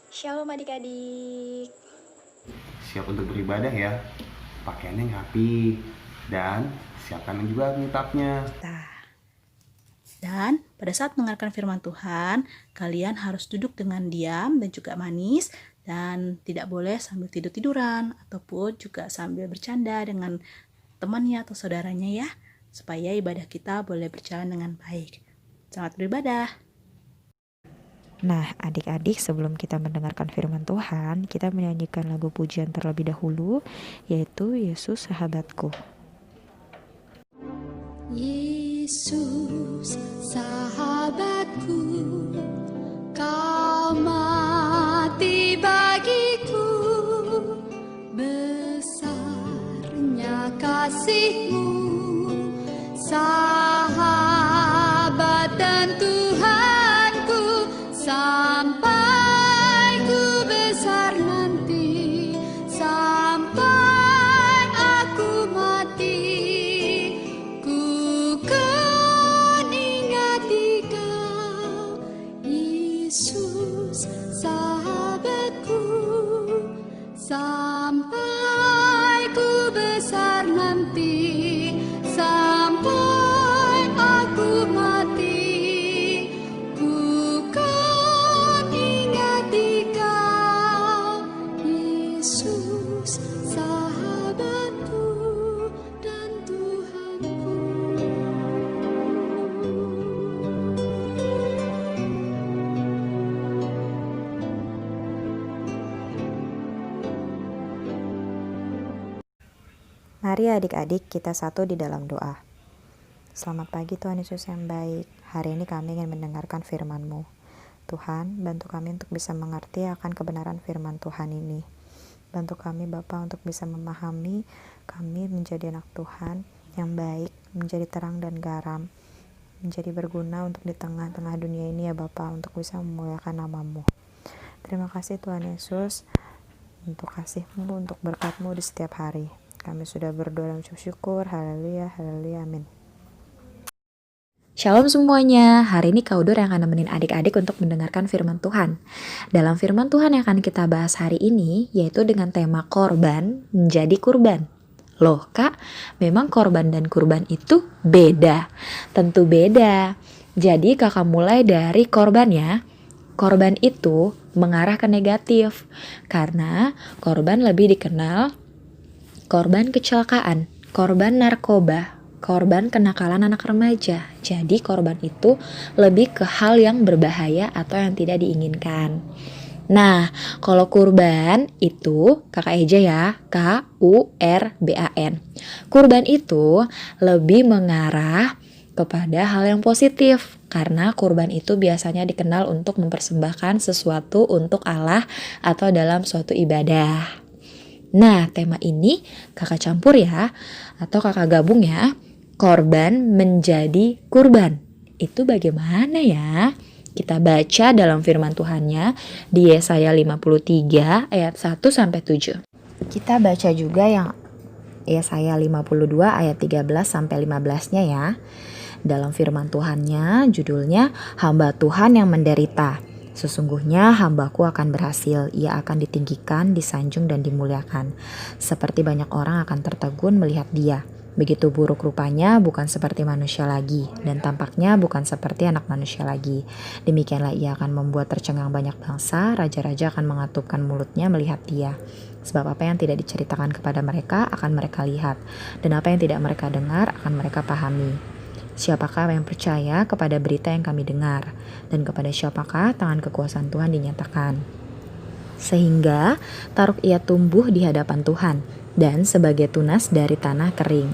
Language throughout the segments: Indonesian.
Shalom adik-adik. Siap untuk beribadah ya. Pakaiannya yang rapi dan siapkan juga Alkitabnya. Dan pada saat mendengarkan firman Tuhan, kalian harus duduk dengan diam dan juga manis dan tidak boleh sambil tidur-tiduran ataupun juga sambil bercanda dengan temannya atau saudaranya ya, supaya ibadah kita boleh berjalan dengan baik. Selamat beribadah. Nah, adik-adik, sebelum kita mendengarkan firman Tuhan, kita menyanyikan lagu pujian terlebih dahulu, yaitu Yesus Sahabatku. Yesus sahabatku, kau mati bagiku, besarnya kasih-Mu, sahabat dan Tuhanku, sampai ku besar nanti, sampai aku mati. Yesus sahabatku, sampai ku besar nanti, sampai aku mati, ku kan ingat Dikau, Yesus sahabatku dan Tuhanku. Mari adik-adik kita satu di dalam doa. Selamat pagi Tuhan Yesus yang baik. Hari ini kami ingin mendengarkan firman-Mu. Tuhan, bantu kami untuk bisa mengerti akan kebenaran firman Tuhan ini. Bantu kami Bapa untuk bisa memahami kami menjadi anak Tuhan yang baik, menjadi terang dan garam, menjadi berguna untuk di tengah-tengah dunia ini ya Bapa, untuk bisa memuliakan nama-Mu. Terima kasih Tuhan Yesus untuk kasih-Mu, untuk berkat-Mu di setiap hari. Kami sudah berdoa dan ucap syukur. Haleluya, haleluya, amin. Shalom semuanya, hari ini Kak Udor yang akan nemenin adik-adik untuk mendengarkan firman Tuhan. Dalam firman Tuhan yang akan kita bahas hari ini, yaitu dengan tema korban menjadi kurban. Loh Kak, memang korban dan kurban itu beda? Tentu beda. Jadi kakak mulai dari korban ya. Korban itu mengarah ke negatif, karena korban lebih dikenal korban kecelakaan, korban narkoba, korban kenakalan anak remaja. Jadi korban itu lebih ke hal yang berbahaya atau yang tidak diinginkan. Nah, kalau kurban itu kakak Eja ya, Kurban. Kurban itu lebih mengarah kepada hal yang positif, karena kurban itu biasanya dikenal untuk mempersembahkan sesuatu untuk Allah atau dalam suatu ibadah. Nah, tema ini kakak campur ya, atau kakak gabung ya, korban menjadi kurban. Itu bagaimana ya? Kita baca dalam firman Tuhannya di Yesaya 53 ayat 1-7. Kita baca juga yang Yesaya 52 ayat 13-15-nya ya. Dalam firman Tuhannya, judulnya Hamba Tuhan yang Menderita. Sesungguhnya hambaku akan berhasil, ia akan ditinggikan, disanjung dan dimuliakan. Seperti banyak orang akan tertegun melihat dia. Begitu buruk rupanya, bukan seperti manusia lagi, dan tampaknya bukan seperti anak manusia lagi. Demikianlah ia akan membuat tercengang banyak bangsa, raja-raja akan mengatupkan mulutnya melihat dia. Sebab apa yang tidak diceritakan kepada mereka akan mereka lihat, dan apa yang tidak mereka dengar akan mereka pahami. Siapakah yang percaya kepada berita yang kami dengar, dan kepada siapakah tangan kekuasaan Tuhan dinyatakan? Sehingga taruk ia tumbuh di hadapan Tuhan, dan sebagai tunas dari tanah kering.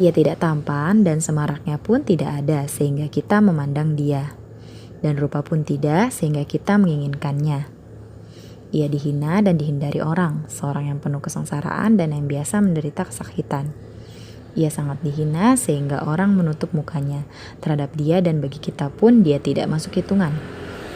Ia tidak tampan dan semaraknya pun tidak ada, sehingga kita memandang dia. Dan rupa pun tidak, sehingga kita menginginkannya. Ia dihina dan dihindari orang, seorang yang penuh kesengsaraan dan yang biasa menderita kesakitan. Ia sangat dihina sehingga orang menutup mukanya terhadap dia, dan bagi kita pun dia tidak masuk hitungan.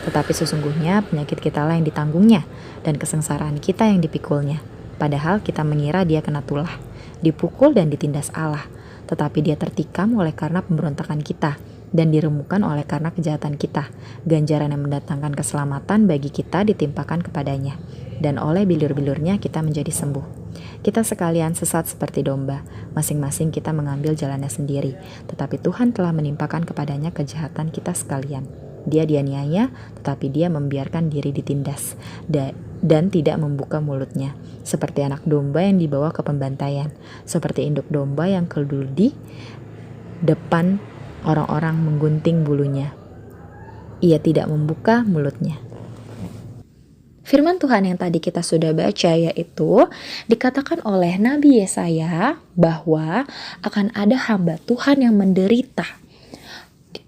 Tetapi sesungguhnya penyakit kita lah yang ditanggungnya, dan kesengsaraan kita yang dipikulnya. Padahal kita mengira dia kena tulah, dipukul dan ditindas Allah. Tetapi dia tertikam oleh karena pemberontakan kita, dan diremukkan oleh karena kejahatan kita. Ganjaran yang mendatangkan keselamatan bagi kita ditimpakan kepadanya, dan oleh bilur-bilurnya kita menjadi sembuh. Kita sekalian sesat seperti domba, masing-masing kita mengambil jalannya sendiri, tetapi Tuhan telah menimpakan kepadanya kejahatan kita sekalian. Dia dianiaya, tetapi dia membiarkan diri ditindas, dan tidak membuka mulutnya, seperti anak domba yang dibawa ke pembantaian, seperti induk domba yang keluar di depan orang-orang menggunting bulunya. Ia tidak membuka mulutnya. Firman Tuhan yang tadi kita sudah baca yaitu dikatakan oleh Nabi Yesaya bahwa akan ada hamba Tuhan yang menderita.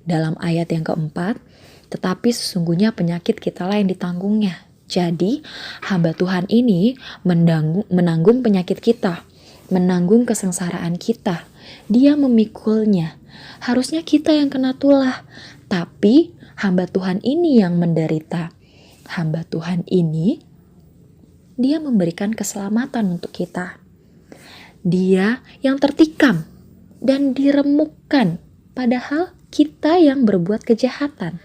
Dalam ayat yang keempat, tetapi sesungguhnya penyakit kitalah yang ditanggungnya. Jadi hamba Tuhan ini menanggung penyakit kita, menanggung kesengsaraan kita. Dia memikulnya. Harusnya kita yang kena tulah, tapi hamba Tuhan ini yang menderita. Hamba Tuhan ini, dia memberikan keselamatan untuk kita. Dia yang tertikam dan diremukkan, padahal kita yang berbuat kejahatan.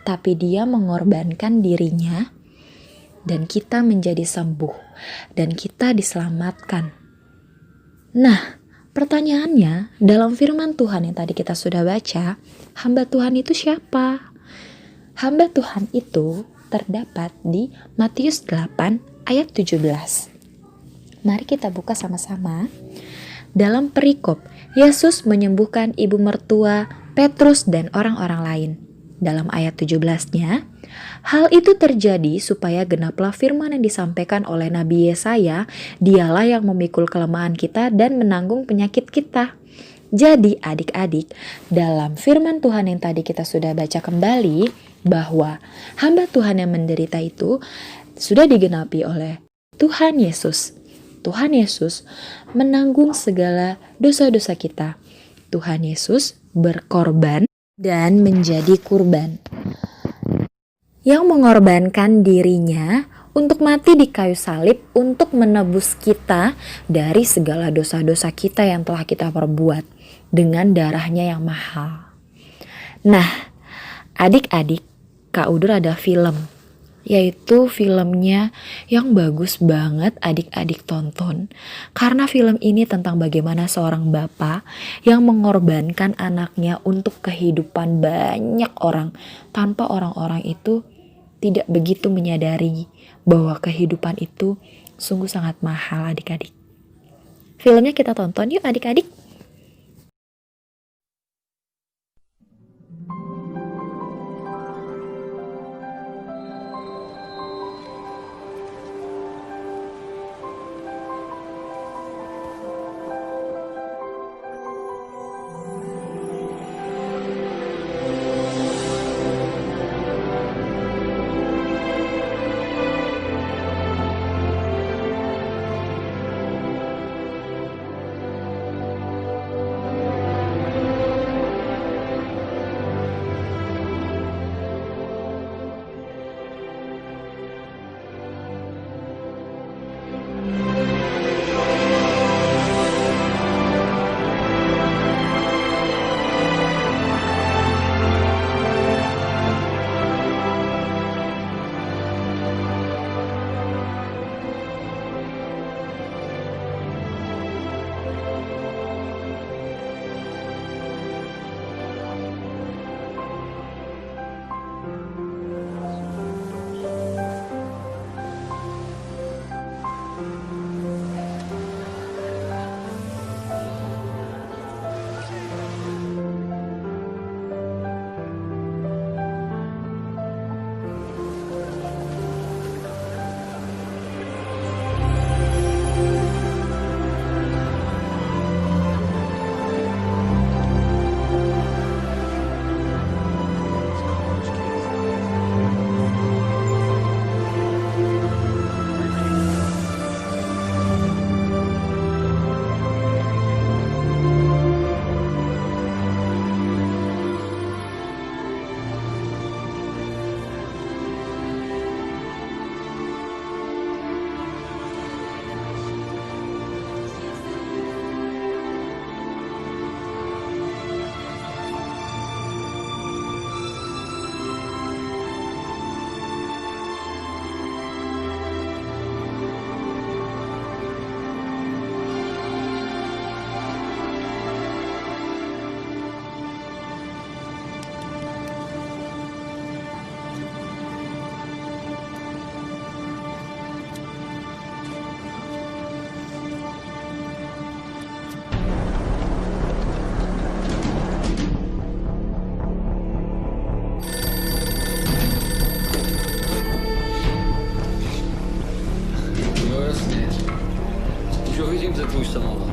Tapi dia mengorbankan dirinya dan kita menjadi sembuh dan kita diselamatkan. Nah, pertanyaannya dalam firman Tuhan yang tadi kita sudah baca, hamba Tuhan itu siapa? Hamba Tuhan itu terdapat di Matius 8 ayat 17. Mari kita buka sama-sama. Dalam perikop, Yesus menyembuhkan ibu mertua Petrus dan orang-orang lain. Dalam ayat 17-nya, hal itu terjadi supaya genaplah firman yang disampaikan oleh Nabi Yesaya, dialah yang memikul kelemahan kita dan menanggung penyakit kita. Jadi adik-adik, dalam firman Tuhan yang tadi kita sudah baca kembali, bahwa hamba Tuhan yang menderita itu sudah digenapi oleh Tuhan Yesus. Tuhan Yesus menanggung segala dosa-dosa kita. Tuhan Yesus berkorban dan menjadi kurban, yang mengorbankan dirinya untuk mati di kayu salib untuk menebus kita dari segala dosa-dosa kita yang telah kita perbuat dengan darahnya yang mahal. Nah, adik-adik, Kak Udur ada film, yaitu filmnya yang bagus banget adik-adik tonton. Karena film ini tentang bagaimana seorang bapak yang mengorbankan anaknya untuk kehidupan banyak orang, tanpa orang-orang itu tidak begitu menyadari bahwa kehidupan itu sungguh sangat mahal adik-adik. Filmnya kita tonton yuk adik-adik. Je régime cette bouche, ça m'en va.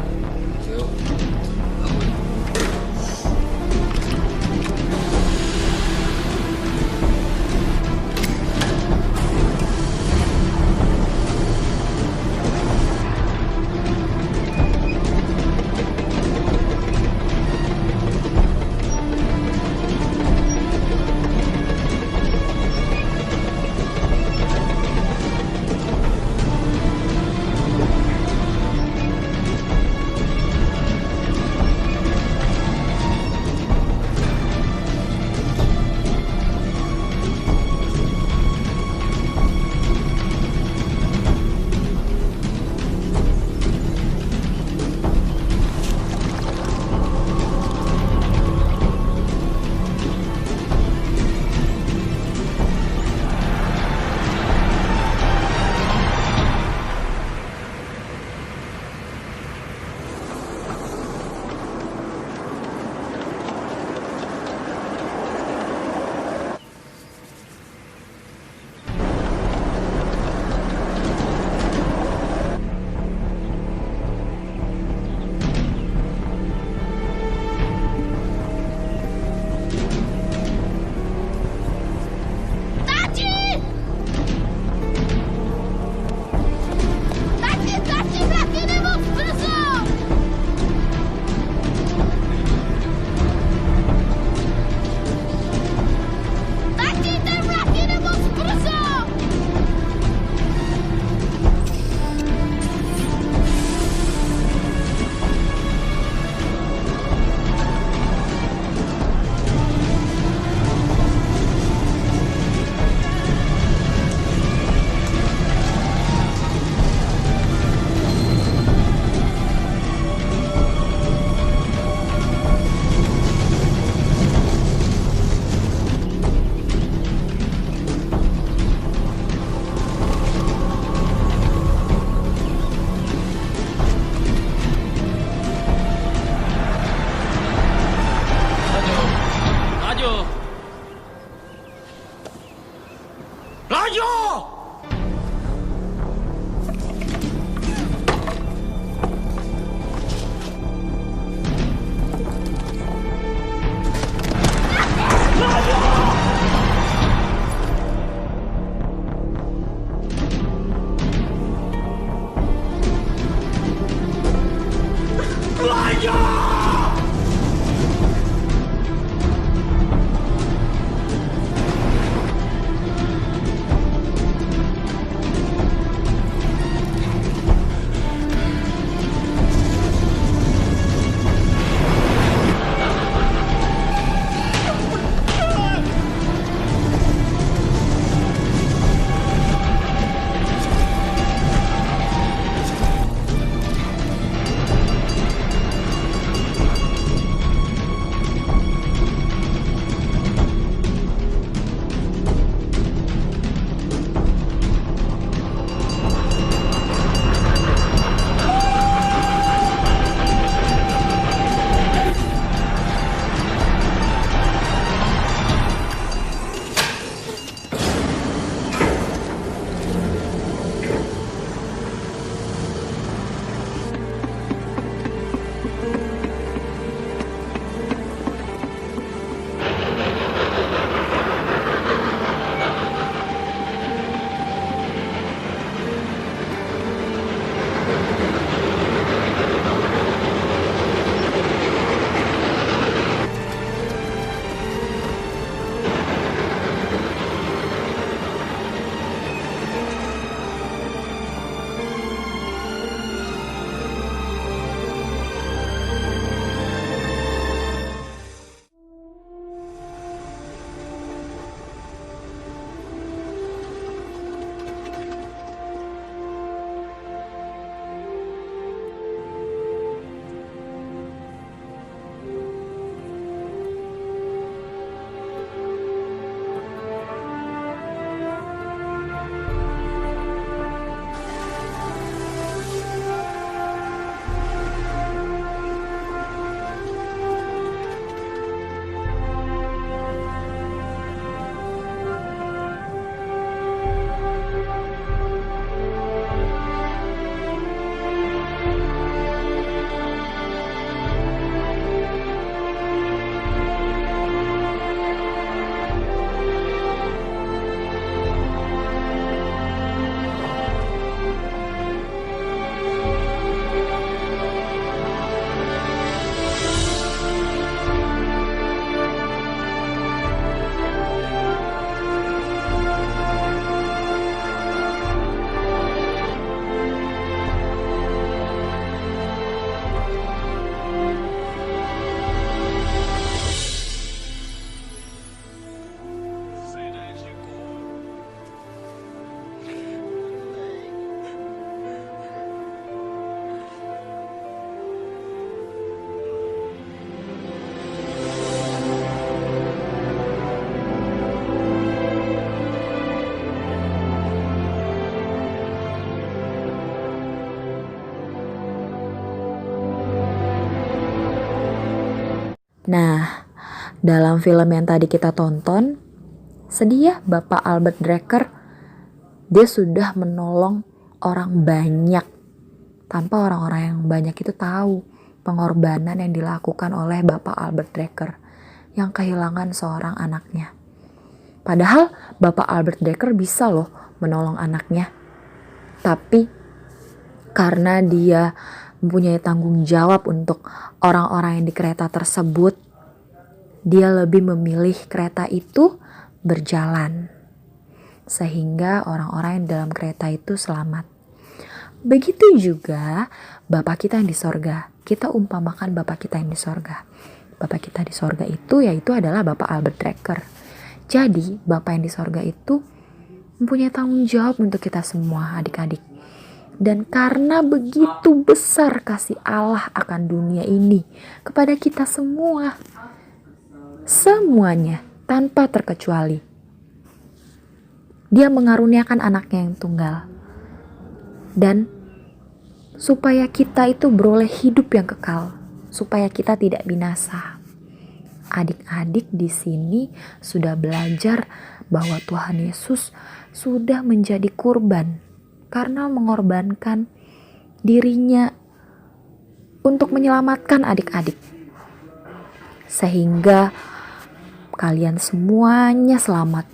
Nah, dalam film yang tadi kita tonton, sedih ya Bapak Albert Drecker, dia sudah menolong orang banyak tanpa orang-orang yang banyak itu tahu pengorbanan yang dilakukan oleh Bapak Albert Drecker yang kehilangan seorang anaknya. Padahal Bapak Albert Drecker bisa loh menolong anaknya. Tapi karena dia mempunyai tanggung jawab untuk orang-orang yang di kereta tersebut, dia lebih memilih kereta itu berjalan. Sehingga orang-orang yang dalam kereta itu selamat. Begitu juga Bapak kita yang di sorga. Kita umpamakan Bapak kita yang di sorga. Bapak kita di sorga itu yaitu adalah Bapak Albert Drecker. Jadi Bapak yang di sorga itu mempunyai tanggung jawab untuk kita semua adik-adik. Dan karena begitu besar kasih Allah akan dunia ini kepada kita semua, semuanya tanpa terkecuali, Dia mengaruniakan anaknya yang tunggal. Dan supaya kita itu beroleh hidup yang kekal, supaya kita tidak binasa. Adik-adik di sini sudah belajar bahwa Tuhan Yesus sudah menjadi kurban karena mengorbankan dirinya untuk menyelamatkan adik-adik. Sehingga kalian semuanya selamat.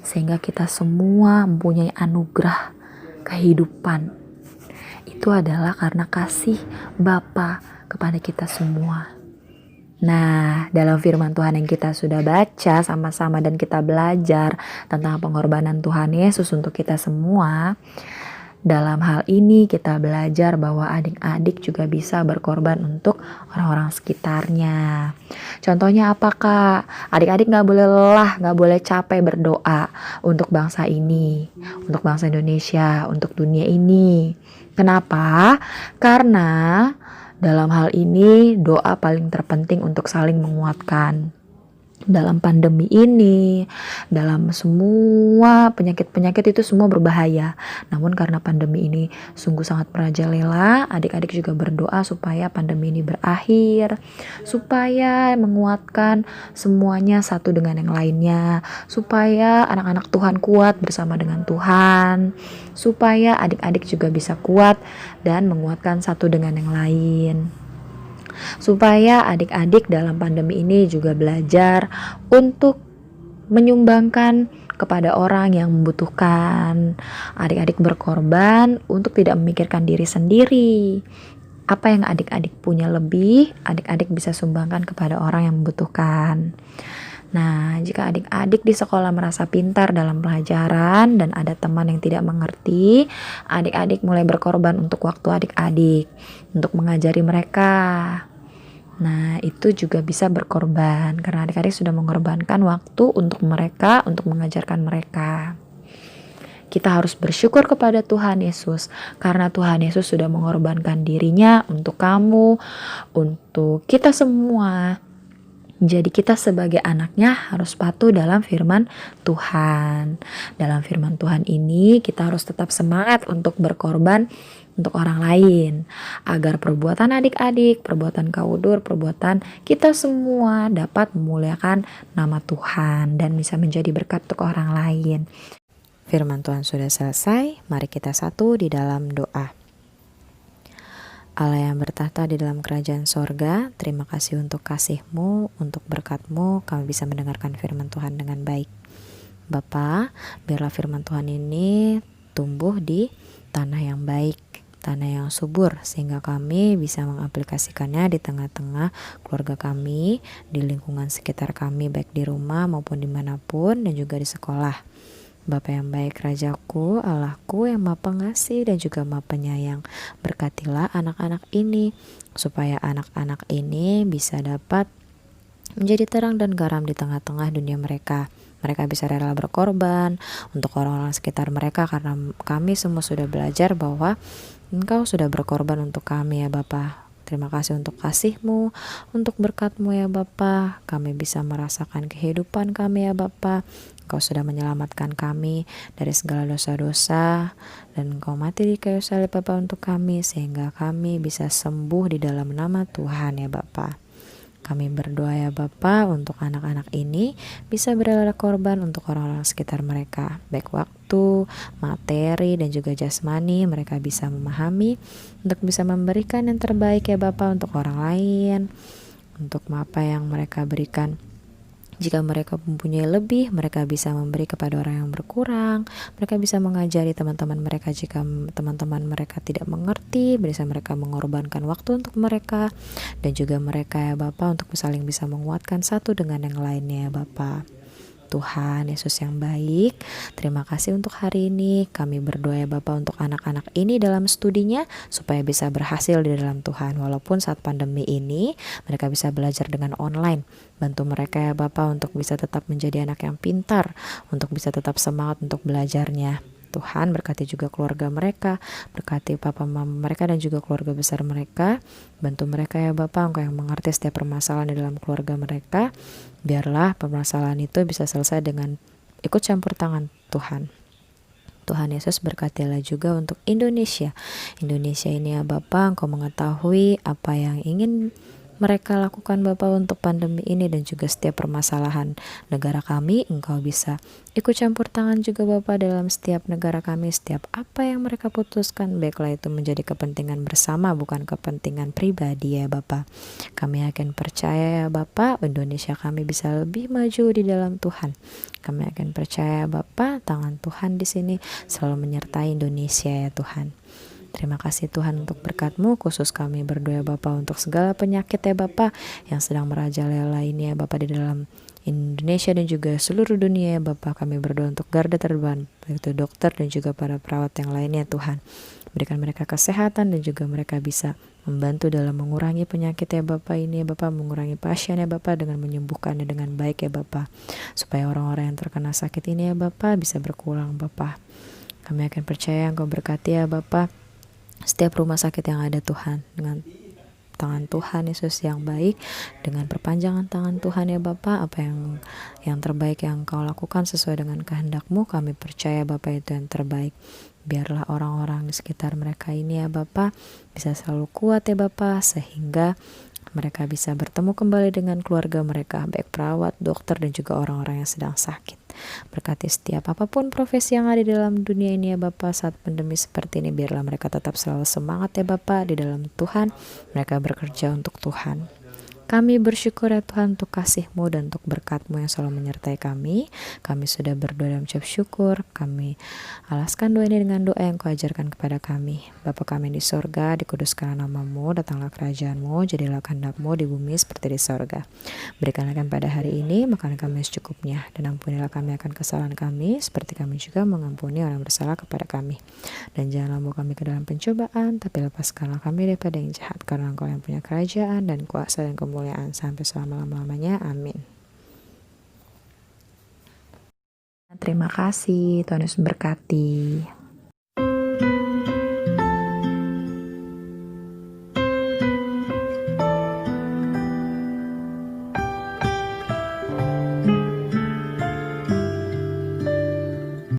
Sehingga kita semua mempunyai anugerah kehidupan. Itu adalah karena kasih Bapa kepada kita semua. Nah, dalam firman Tuhan yang kita sudah baca sama-sama dan kita belajar tentang pengorbanan Tuhan Yesus untuk kita semua, dalam hal ini kita belajar bahwa adik-adik juga bisa berkorban untuk orang-orang sekitarnya. Contohnya apa Kak? Adik-adik gak boleh lelah, gak boleh capek berdoa untuk bangsa ini, untuk bangsa Indonesia, untuk dunia ini. Kenapa? Karena dalam hal ini doa paling terpenting untuk saling menguatkan. Dalam pandemi ini, dalam semua penyakit-penyakit itu semua berbahaya. Namun karena pandemi ini sungguh sangat merajalela, adik-adik juga berdoa supaya pandemi ini berakhir, supaya menguatkan semuanya satu dengan yang lainnya, supaya anak-anak Tuhan kuat bersama dengan Tuhan, supaya adik-adik juga bisa kuat dan menguatkan satu dengan yang lain. Supaya adik-adik dalam pandemi ini juga belajar untuk menyumbangkan kepada orang yang membutuhkan. Adik-adik berkorban untuk tidak memikirkan diri sendiri. Apa yang adik-adik punya lebih, adik-adik bisa sumbangkan kepada orang yang membutuhkan. Nah, jika adik-adik di sekolah merasa pintar dalam pelajaran dan ada teman yang tidak mengerti, adik-adik mulai berkorban untuk waktu adik-adik, untuk mengajari mereka. Nah, itu juga bisa berkorban karena adik-adik sudah mengorbankan waktu untuk mereka, untuk mengajarkan mereka. Kita harus bersyukur kepada Tuhan Yesus karena Tuhan Yesus sudah mengorbankan dirinya untuk kamu, untuk kita semua. Jadi kita sebagai anaknya harus patuh dalam firman Tuhan. Dalam firman Tuhan ini kita harus tetap semangat untuk berkorban untuk orang lain. Agar perbuatan adik-adik, perbuatan kaudur, perbuatan kita semua dapat memuliakan nama Tuhan dan bisa menjadi berkat untuk orang lain. Firman Tuhan sudah selesai, mari kita satu di dalam doa. Allah yang bertahta di dalam kerajaan sorga, terima kasih untuk kasih-Mu, untuk berkat-Mu, kami bisa mendengarkan firman Tuhan dengan baik. Bapa, biarlah firman Tuhan ini tumbuh di tanah yang baik, tanah yang subur, sehingga kami bisa mengaplikasikannya di tengah-tengah keluarga kami, di lingkungan sekitar kami, baik di rumah maupun dimanapun, dan juga di sekolah. Bapa yang baik, Rajaku, Allahku yang Maha Pengasih dan juga Maha Penyayang, berkatilah anak-anak ini, supaya anak-anak ini bisa dapat menjadi terang dan garam di tengah-tengah dunia mereka. Mereka bisa rela berkorban untuk orang-orang sekitar mereka, karena kami semua sudah belajar bahwa Engkau sudah berkorban untuk kami ya Bapa. Terima kasih untuk kasih-Mu, untuk berkat-Mu ya Bapa. Kami bisa merasakan kehidupan kami ya Bapa. Engkau sudah menyelamatkan kami dari segala dosa-dosa, dan Engkau mati di kayu salib Bapa untuk kami, sehingga kami bisa sembuh di dalam nama Tuhan ya Bapa. Kami berdoa ya Bapa untuk anak-anak ini bisa berrela korban untuk orang-orang sekitar mereka, baik waktu, materi, dan juga jasmani. Mereka bisa memahami untuk bisa memberikan yang terbaik ya Bapa untuk orang lain, untuk apa yang mereka berikan. Jika mereka mempunyai lebih, mereka bisa memberi kepada orang yang berkurang. Mereka bisa mengajari teman-teman mereka jika teman-teman mereka tidak mengerti, bisa mereka mengorbankan waktu untuk mereka. Dan juga mereka ya Bapa untuk saling bisa menguatkan satu dengan yang lainnya ya Bapa. Tuhan Yesus yang baik, terima kasih untuk hari ini. Kami berdoa ya Bapa untuk anak-anak ini dalam studinya supaya bisa berhasil di dalam Tuhan. Walaupun saat pandemi ini mereka bisa belajar dengan online. Bantu mereka ya Bapa untuk bisa tetap menjadi anak yang pintar, untuk bisa tetap semangat untuk belajarnya. Tuhan berkati juga keluarga mereka, berkati papa mama mereka dan juga keluarga besar mereka. Bantu mereka ya Bapa, Engkau yang mengerti setiap permasalahan di dalam keluarga mereka. Biarlah permasalahan itu bisa selesai dengan ikut campur tangan Tuhan. Tuhan Yesus berkatilah juga untuk Indonesia. Indonesia ini ya Bapa, Engkau mengetahui apa yang ingin mereka lakukan Bapa untuk pandemi ini dan juga setiap permasalahan negara kami. Engkau bisa ikut campur tangan juga Bapa dalam setiap negara kami, setiap apa yang mereka putuskan, baiklah itu menjadi kepentingan bersama bukan kepentingan pribadi ya Bapa. Kami akan percaya ya Bapa, Indonesia kami bisa lebih maju di dalam Tuhan. Kami akan percaya Bapa, tangan Tuhan di sini selalu menyertai Indonesia ya Tuhan. Terima kasih Tuhan untuk berkat-Mu, khusus kami berdoa Bapa untuk segala penyakit ya Bapa yang sedang merajalela ini ya Bapa di dalam Indonesia dan juga seluruh dunia ya Bapa. Kami berdoa untuk garda terdepan, yaitu dokter dan juga para perawat yang lainnya Tuhan. Berikan mereka kesehatan dan juga mereka bisa membantu dalam mengurangi penyakit ya Bapa ini ya Bapa, mengurangi pasien ya Bapa dengan menyembuhkannya dengan baik ya Bapa. Supaya orang-orang yang terkena sakit ini ya Bapa bisa berkurang Bapa. Kami akan percaya Engkau berkati ya Bapa setiap rumah sakit yang ada Tuhan, dengan tangan Tuhan Yesus yang baik, dengan perpanjangan tangan Tuhan ya Bapa, apa yang terbaik yang Engkau lakukan sesuai dengan kehendak-Mu, kami percaya Bapa itu yang terbaik. Biarlah orang-orang di sekitar mereka ini ya Bapa bisa selalu kuat ya Bapa, sehingga mereka bisa bertemu kembali dengan keluarga mereka, baik perawat, dokter, dan juga orang-orang yang sedang sakit. Berkati setiap apapun profesi yang ada di dalam dunia ini ya Bapa, saat pandemi seperti ini, biarlah mereka tetap selalu semangat ya Bapa di dalam Tuhan. Mereka bekerja untuk Tuhan. Kami bersyukur ya Tuhan untuk kasih-Mu dan untuk berkat-Mu yang selalu menyertai kami. Kami sudah berdoa dan ucap syukur. Kami alaskan doa ini dengan doa yang Kau ajarkan kepada kami. Bapa kami di sorga, dikuduskanlah nama-Mu, datanglah kerajaan-Mu, jadilah kehendak-Mu di bumi seperti di sorga. Berikanlah kami pada hari ini makanan kami secukupnya, dan ampunilah kami akan kesalahan kami, seperti kami juga mengampuni orang bersalah kepada kami. Dan janganlah membawa kami ke dalam pencobaan, tapi lepaskanlah kami daripada yang jahat, karena Engkau yang punya kerajaan dan kuasa dan kemuliaan sampai selama-lamanya. Amin. Terima kasih, Tuhan Yesus berkati.